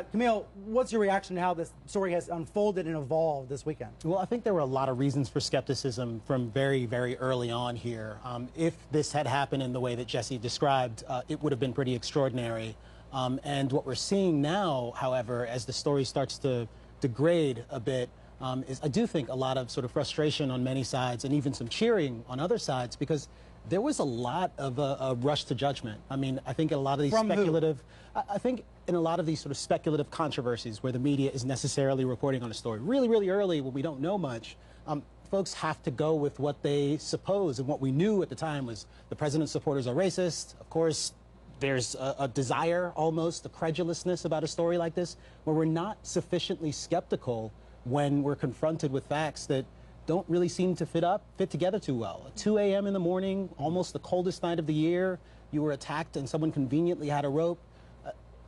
Camille, what's your reaction to how this story has unfolded and evolved this weekend? Well, I think there were a lot of reasons for skepticism from very, very early on here. If this had happened in the way that Jussie described, it would have been pretty extraordinary. And what we're seeing now, however, as the story starts to degrade a bit, is I do think a lot of sort of frustration on many sides and even some cheering on other sides, because there was a lot of a rush to judgment. I mean, I think a lot of these I think in a lot of these sort of speculative controversies where the media is necessarily reporting on a story really, really early when we don't know much, folks have to go with what they suppose. And what we knew at the time was the president's supporters are racist. Of course, there's a desire, almost a credulousness about a story like this, where we're not sufficiently skeptical when we're confronted with facts that don't really seem to fit together too well. At 2 a.m. in the morning, almost the coldest night of the year, you were attacked and someone conveniently had a rope.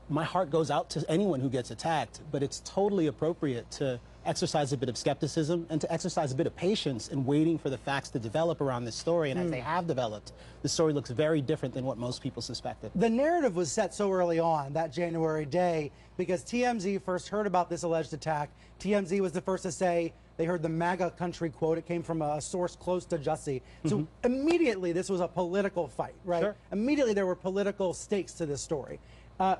My heart goes out to anyone who gets attacked, but it's totally appropriate to exercise a bit of skepticism and to exercise a bit of patience in waiting for the facts to develop around this story. And as they have developed, the story looks very different than what most people suspected. The narrative was set so early on that January day because TMZ first heard about this alleged attack. TMZ was the first to say they heard the MAGA country quote. It came from a source close to Jussie. So immediately this was a political fight, right? Sure. Immediately there were political stakes to this story.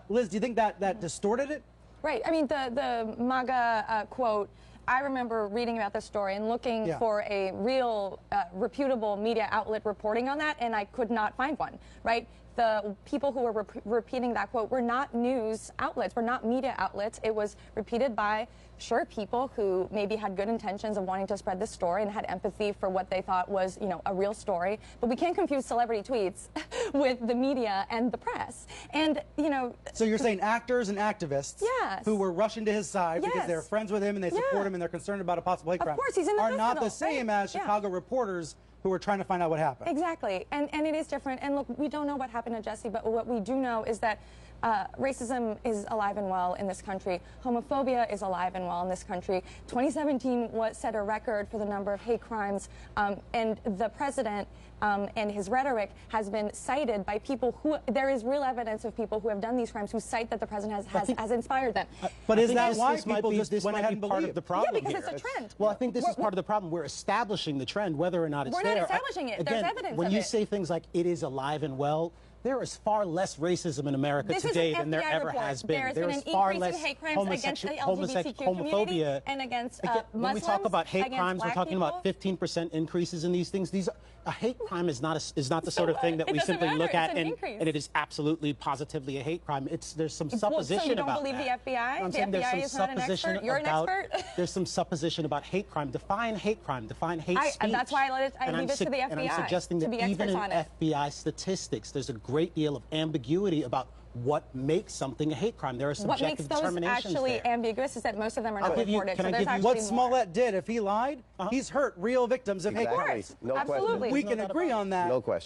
Liz, do you think that distorted it? Right. I mean, the MAGA quote, I remember reading about this story and looking for a real reputable media outlet reporting on that, and I could not find one, right? The people who were repeating that quote were not news outlets, were not media outlets. It was repeated by, sure, people who maybe had good intentions of wanting to spread this story and had empathy for what they thought was, you know, a real story. But we can't confuse celebrity tweets with the media and the press. And, you know... So you're saying actors and activists who were rushing to his side because they're friends with him and they support him and they're concerned about a possible hate crime. Of course, he's in the hospital, are not the hospital, same as Chicago reporters who were trying to find out what happened. Exactly, and it is different. And look, we don't know what happened to Jussie, but what we do know is that racism is alive and well in this country. Homophobia is alive and well in this country. 2017 set a record for the number of hate crimes, and the president and his rhetoric has been cited by people who, there is real evidence of people who have done these crimes who cite that the president has inspired them. But is that why people just went ahead and part of the problem because here? it's a trend. Well, I think this is part of the problem. We're establishing the trend, whether or not it's there. We're not establishing it. There's evidence when of you it. say things like it is alive and well, there is far less racism in America today than there ever has been. There is far less hate crimes against the LGBTQ community and against Muslims. When we talk about hate crimes, we're talking people. about 15% increases in these things. A hate crime is not the sort of thing that we simply look at and it is absolutely positively a hate crime. There's some supposition about that. So you don't believe the FBI? The FBI is not an expert? You're an expert? There's some supposition about hate crime. Define hate crime. Define hate speech. And that's why I leave it to the FBI. And I'm suggesting that even in FBI statistics, there's a great deal of ambiguity about what makes something a hate crime. There are subjective determinations there. What makes those actually ambiguous is that most of them are not reported. What Smollett did, if he lied, he's hurt real victims of hate crimes. No Absolutely. We can agree on that. No question.